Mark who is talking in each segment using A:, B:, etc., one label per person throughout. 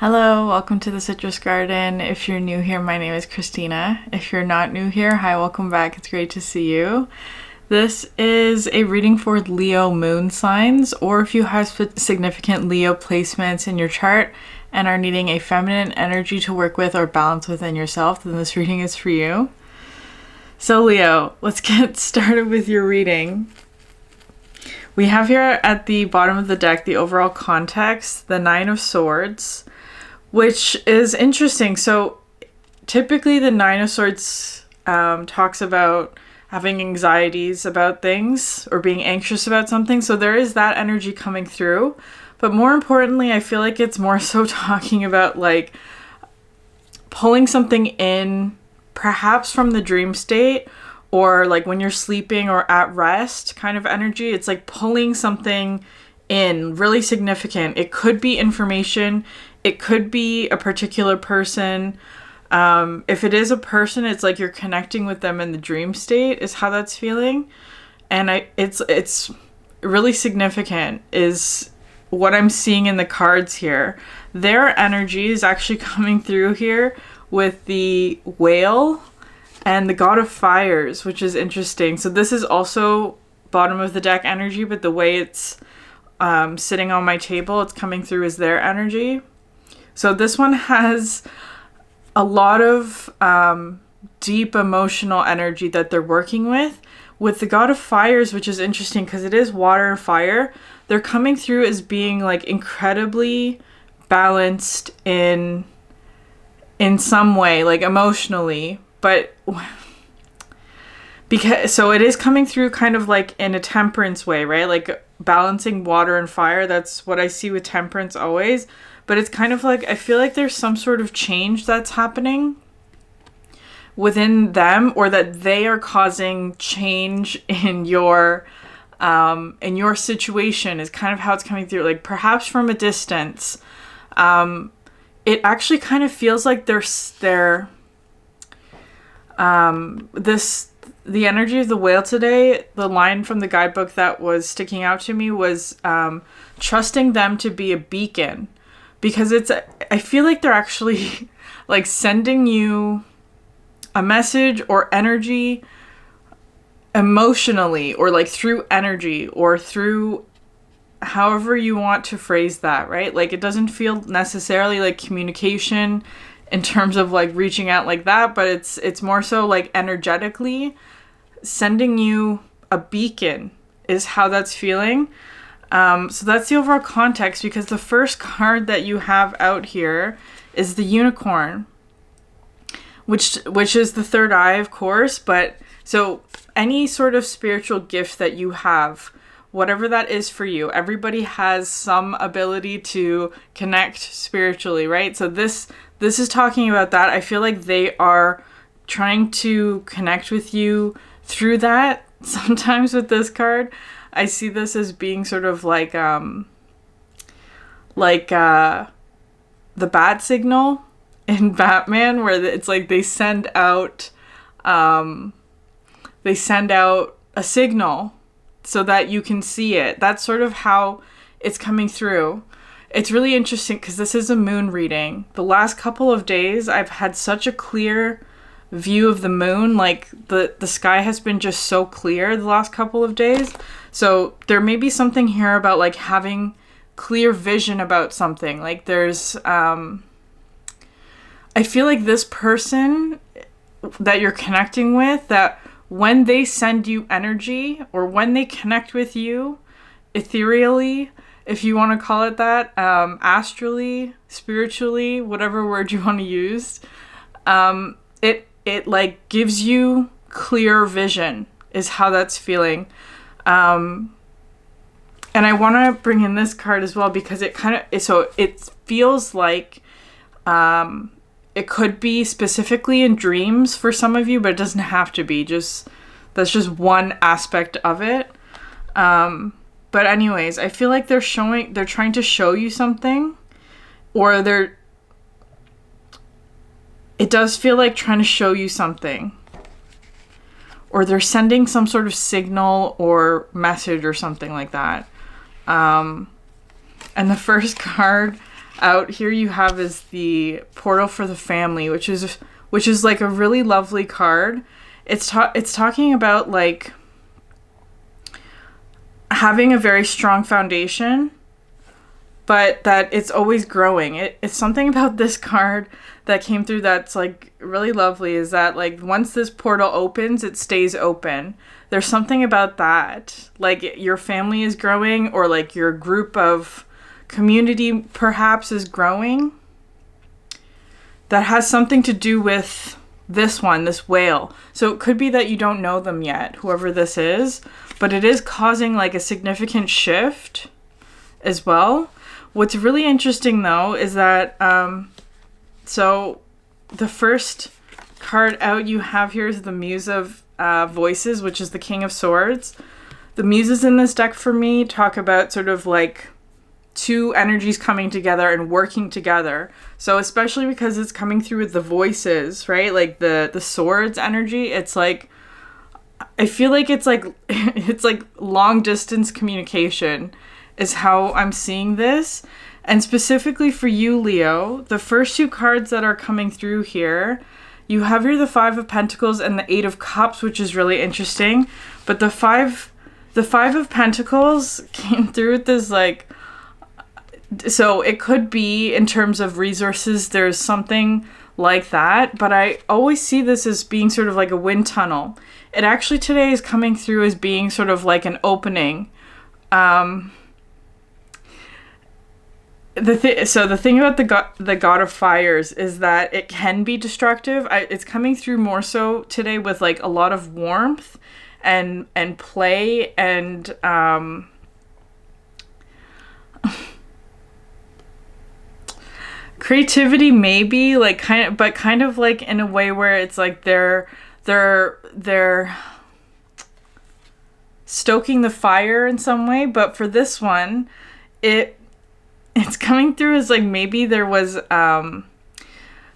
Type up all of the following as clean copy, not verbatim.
A: Hello, welcome to the Citrus Garden. If you're new here, my name is Christina. If you're not new here, hi, welcome back. It's great to see you. This is a reading for Leo moon signs, or if you have significant Leo placements in your chart and are needing a feminine energy to work with or balance within yourself, then this reading is for you. So Leo, let's get started with your reading. We have here at the bottom of the deck the overall context, the Nine of Swords, which is interesting. So typically the Nine of Swords talks about having anxieties about things or being anxious about something. So there is that energy coming through. But more importantly, I feel like it's more so talking about like pulling something in, perhaps from the dream state, or like when you're sleeping or at rest kind of energy. It's like pulling something in, really significant. It could be information. It could be a particular person. If it is a person, it's like you're connecting with them in the dream state is how that's feeling. And it's really significant is what I'm seeing in the cards here. Their energy is actually coming through here with the Whale and the God of Fires, which is interesting. So this is also bottom of the deck energy, but the way it's sitting on my table, it's coming through as their energy. So this one has a lot of deep emotional energy that they're working with. With the God of Fires, which is interesting because it is water and fire, they're coming through as being like incredibly balanced in some way, like emotionally. But so it is coming through kind of like in a temperance way, right? Like balancing water and fire. That's what I see with temperance always. But it's kind of like, I feel like there's some sort of change that's happening within them, or that they are causing change in your situation is kind of how it's coming through. Like perhaps from a distance. It actually kind of feels like the energy of the Whale today, the line from the guidebook that was sticking out to me was trusting them to be a beacon. Because I feel like they're actually like sending you a message or energy emotionally, or like through energy, or through however you want to phrase that, right? Like it doesn't feel necessarily like communication in terms of like reaching out like that, but it's more so like energetically sending you a beacon is how that's feeling. So that's the overall context, because the first card that you have out here is the Unicorn, which is the third eye, of course. But so any sort of spiritual gift that you have, whatever that is for you, everybody has some ability to connect spiritually, right? So this is talking about that. I feel like they are trying to connect with you through that. Sometimes with this card, I see this as being sort of like the bat signal in Batman, where it's like they send out a signal so that you can see it. That's sort of how it's coming through. It's really interesting because this is a moon reading. The last couple of days, I've had such a clear view of the moon. Like the sky has been just so clear the last couple of days. So there may be something here about like having clear vision about something. Like there's, I feel like this person that you're connecting with, that when they send you energy or when they connect with you ethereally, if you want to call it that, astrally, spiritually, whatever word you want to use, it like gives you clear vision is how that's feeling. And I want to bring in this card as well, because it kind of, so it feels like it could be specifically in dreams for some of you, but it doesn't have to be. That's just one aspect of it. But anyways, I feel like they're trying to show you something, or it does feel like trying to show you something, or they're sending some sort of signal or message or something like that. And the first card out here you have is the portal for the family, which is like a really lovely card. It's talking about like having a very strong foundation, but that it's always growing. It's something about this card that came through that's like really lovely, is that like once this portal opens, it stays open. There's something about that. Like your family is growing, or like your group of community perhaps is growing. That has something to do with this whale. So it could be that you don't know them yet, whoever this is, but it is causing like a significant shift as well. What's really interesting though is that, so the first card out you have here is the Muse of Voices, which is the King of Swords. The Muses in this deck for me talk about sort of like two energies coming together and working together. So especially because it's coming through with the voices, right? Like the swords energy, it's like, I feel like it's like long distance communication is how I'm seeing this. And specifically for you, Leo, the first two cards that are coming through here, you have here the Five of Pentacles and the Eight of Cups, which is really interesting. But the five of Pentacles came through with this like, so it could be in terms of resources, there's something like that, but I always see this as being sort of like a wind tunnel. It actually today is coming through as being sort of like an opening. So the thing about the God of Fires is that it can be destructive. It's coming through more so today with like a lot of warmth and play and creativity maybe, like kind of like in a way where it's like they're stoking the fire in some way. But for this one, it's coming through as like maybe there was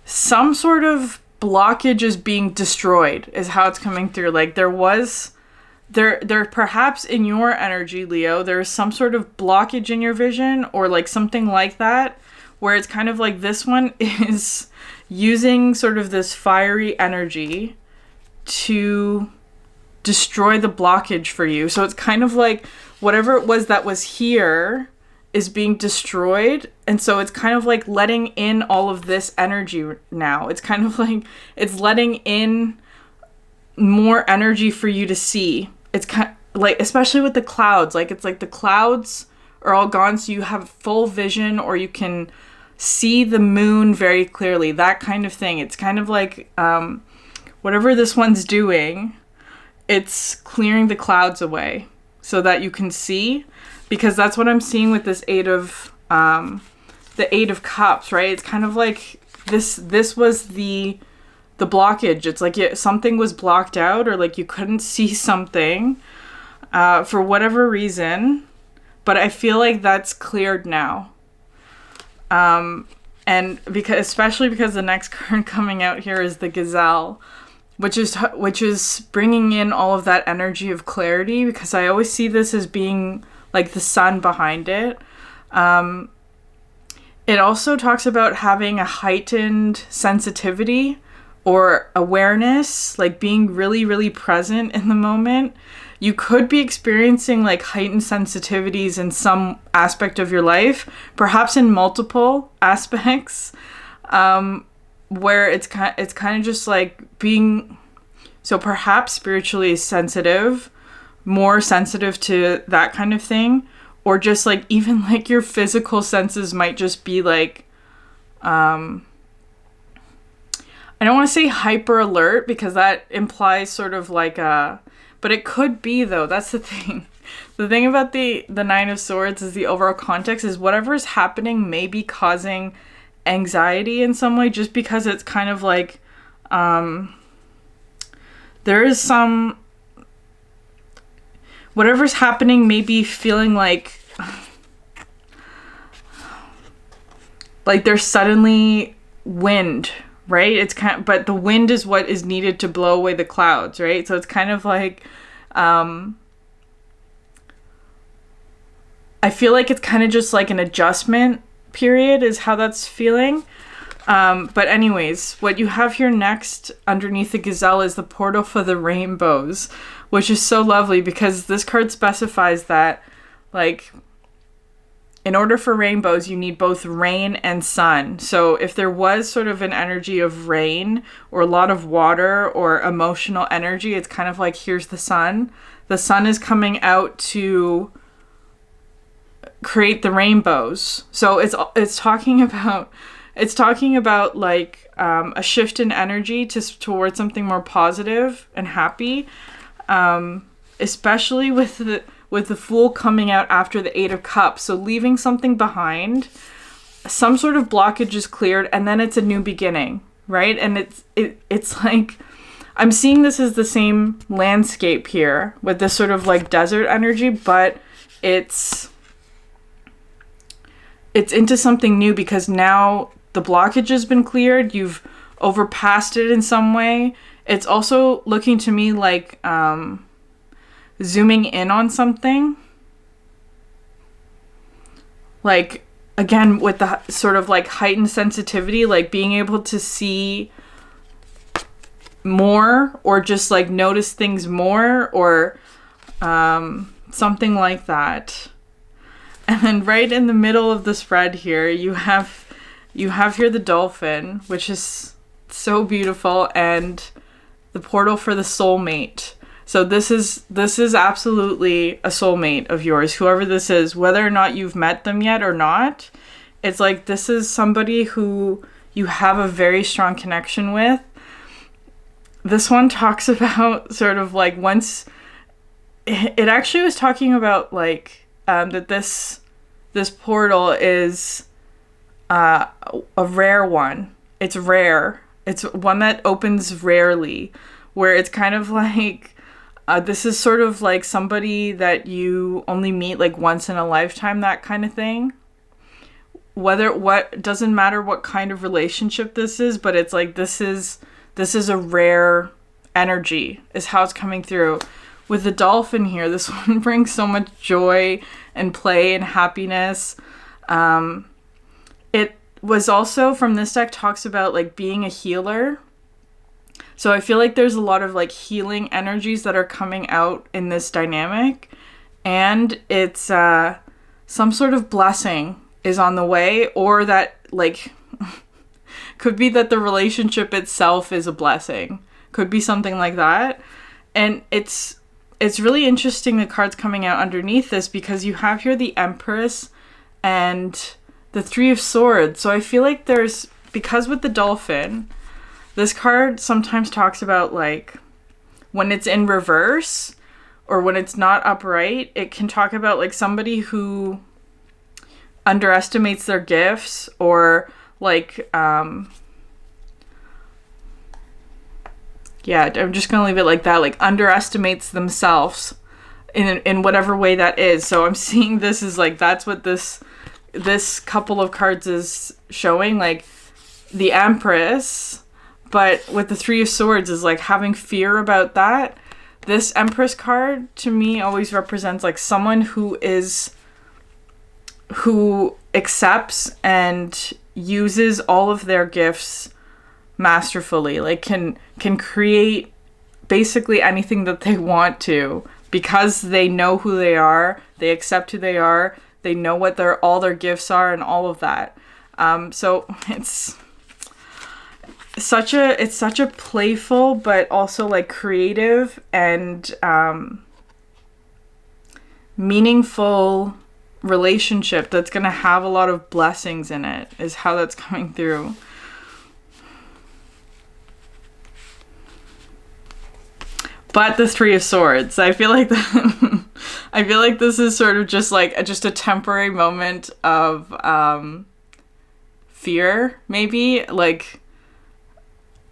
A: some sort of blockage is being destroyed is how it's coming through. Like there perhaps in your energy, Leo, there's some sort of blockage in your vision or like something like that, where it's kind of like this one is using sort of this fiery energy to destroy the blockage for you. So it's kind of like whatever it was that was here is being destroyed. And so it's kind of like letting in all of this energy now. It's kind of like it's letting in more energy for you to see. It's kind of like, especially with the clouds, like it's like the clouds are all gone, so you have full vision, or you can see the moon very clearly, that kind of thing. It's kind of like whatever this one's doing, it's clearing the clouds away so that you can see, because that's what I'm seeing with this the Eight of Cups, right? It's kind of like this was the blockage. It's like something was blocked out, or like you couldn't see something for whatever reason, but I feel like that's cleared now. And especially because the next card coming out here is the Gazelle, which is bringing in all of that energy of clarity, because I always see this as being like the sun behind it. It also talks about having a heightened sensitivity or awareness, like being really, really present in the moment. You could be experiencing like heightened sensitivities in some aspect of your life, perhaps in multiple aspects, where it's kind of just like being, so perhaps spiritually sensitive, more sensitive to that kind of thing, or just like even like your physical senses might just be like, I don't want to say hyper alert, because that implies sort of like but it could be though. That's the thing. The thing about the Nine of Swords is the overall context is whatever is happening may be causing anxiety in some way, just because it's kind of like there is some, whatever's happening may be feeling like there's suddenly wind, right? It's but the wind is what is needed to blow away the clouds, right? So it's kind of like, I feel like it's kind of just like an adjustment period is how that's feeling. But anyways, what you have here next underneath the gazelle is the portal for the rainbows, which is so lovely because this card specifies that, like, in order for rainbows, you need both rain and sun. So if there was sort of an energy of rain or a lot of water or emotional energy, it's kind of like, here's the sun. The sun is coming out to create the rainbows. So it's talking about like a shift in energy towards something more positive and happy, especially with the Fool coming out after the Eight of Cups. So leaving something behind, some sort of blockage is cleared, and then it's a new beginning, right? And it's like, I'm seeing this as the same landscape here with this sort of like desert energy, but it's into something new because now the blockage has been cleared. You've overpassed it in some way. It's also looking to me like zooming in on something. Like, again, with the sort of like heightened sensitivity, like being able to see more or just like notice things more or something like that. And then right in the middle of the spread here, you have here the dolphin, which is so beautiful, and the portal for the soulmate. So this is absolutely a soulmate of yours, whoever this is, whether or not you've met them yet or not. It's like, this is somebody who you have a very strong connection with. This one talks about sort of like once, it actually was talking about like, that this portal is a rare one. It's rare. It's one that opens rarely, where it's kind of like, this is sort of like somebody that you only meet like once in a lifetime, that kind of thing. Doesn't matter what kind of relationship this is, but it's like, this is a rare energy is how it's coming through. With the dolphin here, this one brings so much joy and play and happiness. It was also, from this deck, talks about like being a healer. So I feel like there's a lot of like healing energies that are coming out in this dynamic. And it's some sort of blessing is on the way, or that like could be that the relationship itself is a blessing. Could be something like that. And it's really interesting, the cards coming out underneath this, because you have here the Empress and the Three of Swords. So I feel like because with the dolphin, this card sometimes talks about like when it's in reverse or when it's not upright, it can talk about like somebody who underestimates their gifts, or like, yeah, I'm just going to leave it like that, like underestimates themselves in whatever way that is. So I'm seeing this as like, that's what this couple of cards is showing, like the Empress, but with the Three of Swords is like having fear about that. This Empress card to me always represents like someone who accepts and uses all of their gifts masterfully, like can create basically anything that they want to, because they know who they are, they accept who they are, they know what all their gifts are and all of that. So it's such a playful but also like creative and meaningful relationship that's gonna have a lot of blessings in it, is how that's coming through. But the Three of Swords, I feel like this is sort of just a temporary moment of fear, maybe. Like,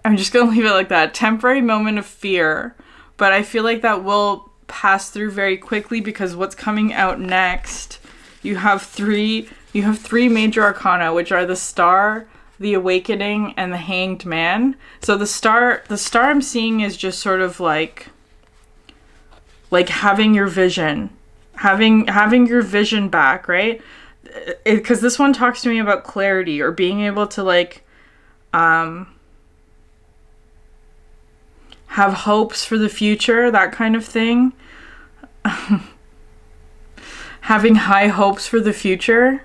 A: I'm just gonna leave it like that. Temporary moment of fear. But I feel like that will pass through very quickly, because what's coming out next, you have three major arcana, which are the Star, the Awakening, and the Hanged Man. So the star I'm seeing is just sort of like having your vision, having your vision back, right? because this one talks to me about clarity or being able to like have hopes for the future, that kind of thing. Having high hopes for the future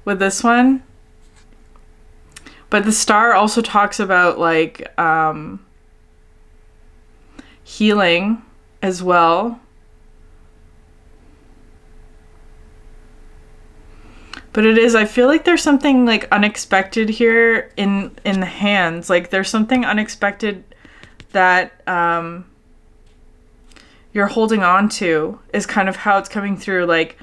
A: with this one. But the star also talks about like healing as well. But it is, I feel like there's something like unexpected here in the hands. Like there's something unexpected that you're holding on to, is kind of how it's coming through. Like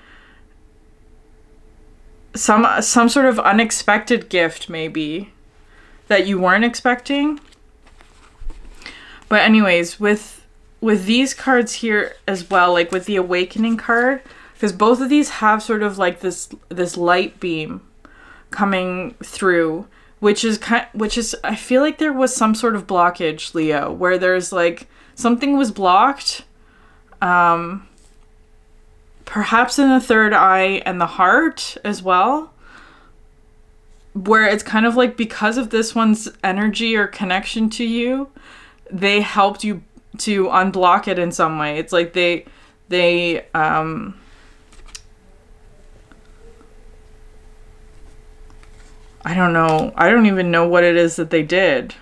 A: some sort of unexpected gift maybe that you weren't expecting. But anyways, with these cards here as well, like with the Awakening card, because both of these have sort of like this light beam coming through, which is I feel like there was some sort of blockage, Leo, where there's like something was blocked, perhaps in the third eye and the heart as well, where it's kind of like because of this one's energy or connection to you, they helped you to unblock it in some way. It's like they I don't know. I don't even know what it is that they did.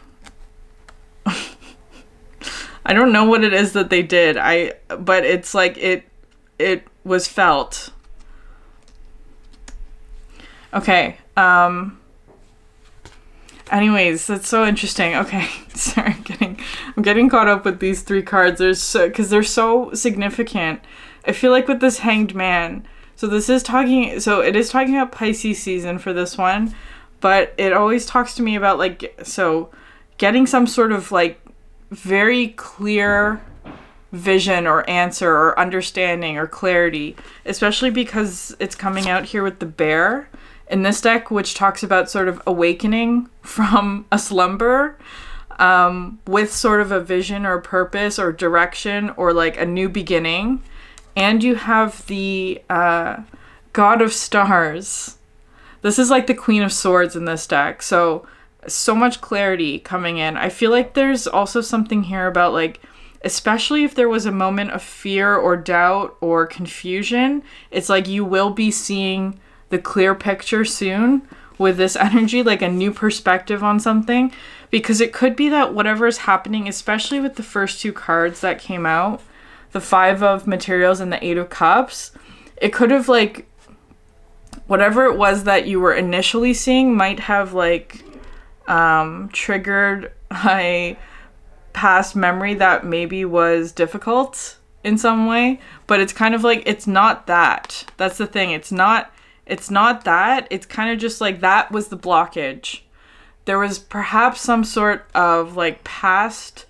A: I don't know what it is that they did. But it's like it was felt. Okay. Anyways, that's so interesting. Okay. Sorry, I'm getting caught up with these three cards. Because they're so significant. I feel like with this Hanged Man. So it is talking about Pisces season for this one. But it always talks to me about like, so getting some sort of like very clear vision or answer or understanding or clarity, especially because it's coming out here with the bear in this deck, which talks about sort of awakening from a slumber, with sort of a vision or purpose or direction or like a new beginning. And you have the God of Stars. This is like the Queen of Swords in this deck. So much clarity coming in. I feel like there's also something here about like, especially if there was a moment of fear or doubt or confusion, it's like you will be seeing the clear picture soon with this energy, like a new perspective on something. Because it could be that whatever is happening, especially with the first two cards that came out, the Five of Materials and the Eight of Cups, it could have like, whatever it was that you were initially seeing might have like triggered a past memory that maybe was difficult in some way. But it's kind of like, it's not that. That's the thing. It's not that. It's kind of just like that was the blockage. There was perhaps some sort of like past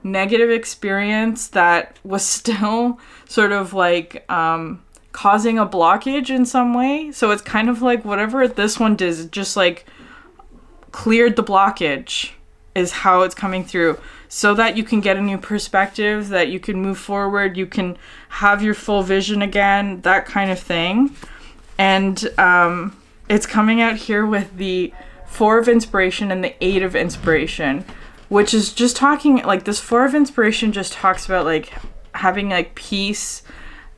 A: negative experience that was still sort of like causing a blockage in some way. So it's kind of like whatever this one does, it just like cleared the blockage is how it's coming through, so that you can get a new perspective, that you can move forward, you can have your full vision again, that kind of thing. And it's coming out here with the Four of Inspiration and the Eight of Inspiration, which is just talking like this Four of Inspiration just talks about like having like peace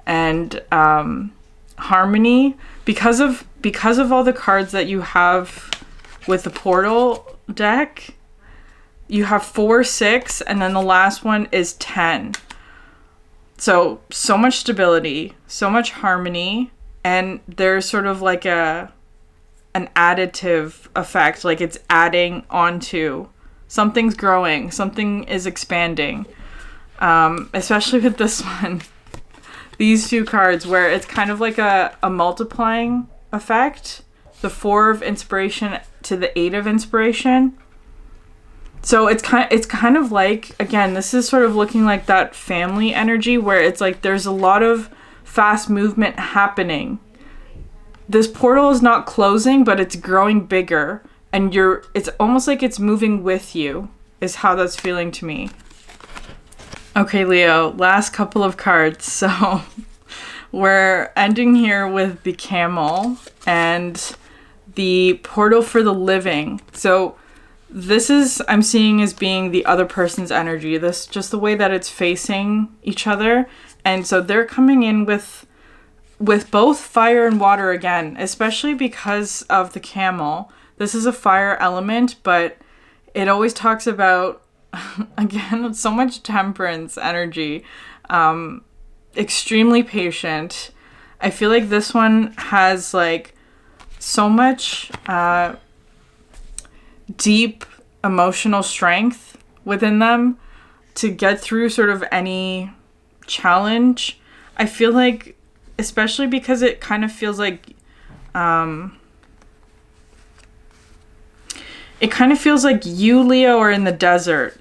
A: and harmony because of all the cards that you have with the Portal deck. You have 4, 6, and then the last one is 10. So much stability, so much harmony, and there's sort of like an additive effect, like it's adding onto. Something's growing, something is expanding. Especially with this one. These two cards where it's kind of like a multiplying effect. The Four of Inspiration to the Eight of Inspiration. So it's kind of like, again, this is sort of looking like that family energy where it's like there's a lot of fast movement happening. This portal is not closing, but it's growing bigger, and it's almost like it's moving with you, is how that's feeling to me. Okay, Leo, last couple of cards. So We're ending here with the camel and the portal for the living. So this is, I'm seeing as being the other person's energy. This, just the way that it's facing each other. And so they're coming in with both fire and water again, especially because of the camel. This is a fire element, but it always talks about, again, so much temperance energy. Extremely patient. I feel like this one has like so much deep emotional strength within them to get through sort of any challenge. I feel like, especially because it kind of feels like you, Leo, are in the desert,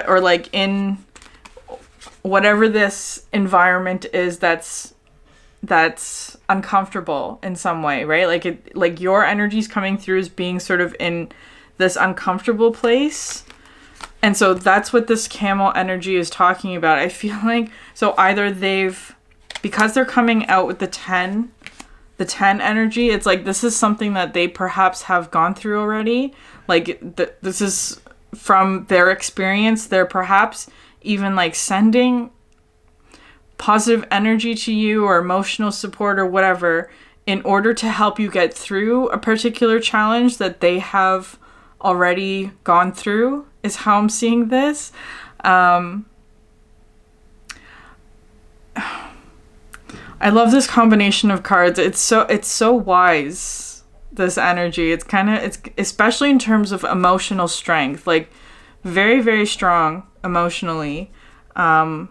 A: or like in whatever this environment is that's uncomfortable in some way, right? Like your energy's coming through as being sort of in this uncomfortable place. And so that's what this camel energy is talking about. I feel like, so either because they're coming out with the 10 energy, it's like this is something that they perhaps have gone through already. Like this is from their experience. They're perhaps even like sending positive energy to you or emotional support or whatever in order to help you get through a particular challenge that they have already gone through, is how I'm seeing this. I love this combination of cards. It's so wise, this energy. It's especially in terms of emotional strength, like very, very strong emotionally. And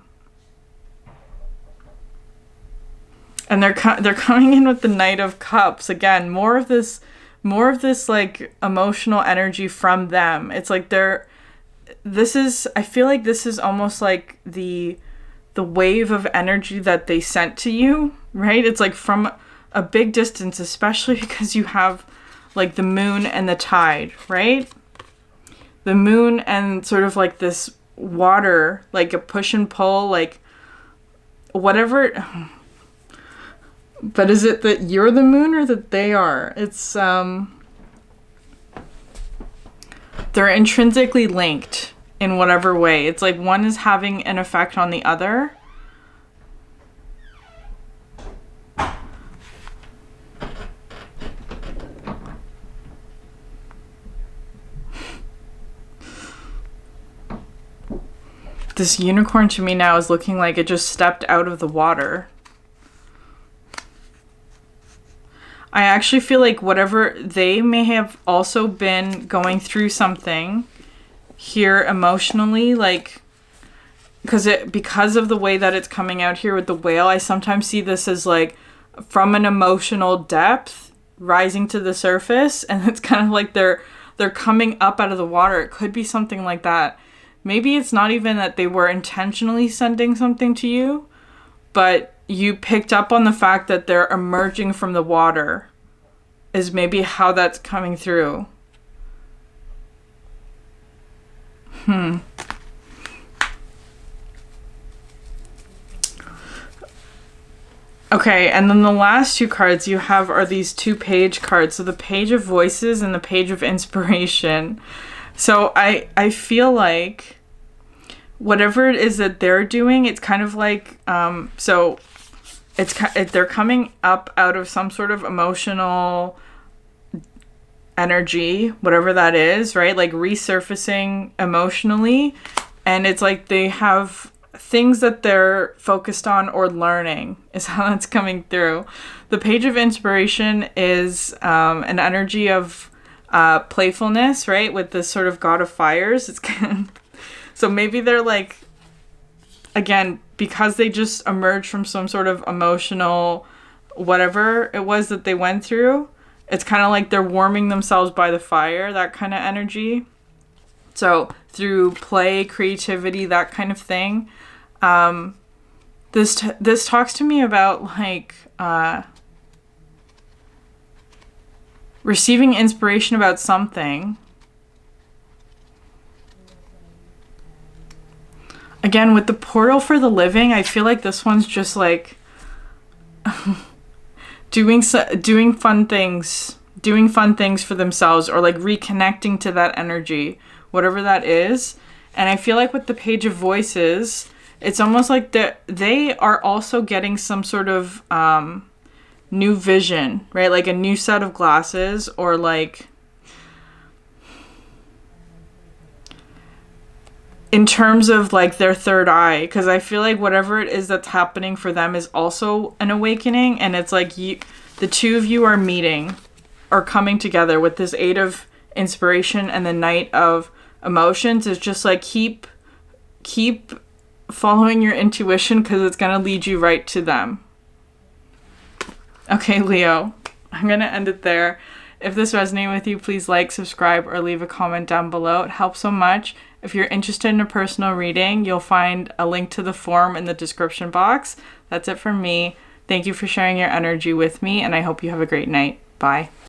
A: they're coming in with the Knight of Cups again. More of this like emotional energy from them. It's like I feel like this is almost like the wave of energy that they sent to you, right? It's like from a big distance, especially because you have like the moon and the tide, right? The moon and sort of like this water, like a push and pull, like whatever. But is it that you're the moon or that they are? It's they're intrinsically linked in whatever way. It's like one is having an effect on the other. This unicorn to me now is looking like it just stepped out of the water. I actually feel like whatever they may have also been going through something here emotionally, like because of the way that it's coming out here with the whale, I sometimes see this as like from an emotional depth rising to the surface, and it's kind of like they're coming up out of the water. It could be something like that. Maybe it's not even that they were intentionally sending something to you, but you picked up on the fact that they're emerging from the water is maybe how that's coming through. Okay, and then the last two cards you have are these two page cards. So the Page of Voices and the Page of Inspiration. So I feel like whatever it is that they're doing, it's kind of like, they're coming up out of some sort of emotional energy, whatever that is, right? Like resurfacing emotionally. And it's like they have things that they're focused on or learning is how that's coming through. The Page of Inspiration is an energy of playfulness, right? With this sort of god of fires. It's kind of, so maybe they're like, again, because they just emerged from some sort of emotional whatever it was that they went through, it's kind of like they're warming themselves by the fire, that kind of energy. So through play, creativity, that kind of thing. This talks to me about like receiving inspiration about something. Again, with the portal for the living, I feel like this one's just like doing fun things for themselves, or like reconnecting to that energy, whatever that is. And I feel like with the Page of Voices, it's almost like they are also getting some sort of new vision, right? Like a new set of glasses, or like in terms of like their third eye, because I feel like whatever it is that's happening for them is also an awakening. And it's like the two of you are meeting or coming together with this Eight of Inspiration and the Knight of Emotions. Is just like keep following your intuition, because it's going to lead you right to them. Okay, Leo, I'm going to end it there. If this resonated with you, please like, subscribe, or leave a comment down below. It helps so much. If you're interested in a personal reading, you'll find a link to the form in the description box. That's it from me. Thank you for sharing your energy with me, and I hope you have a great night. Bye.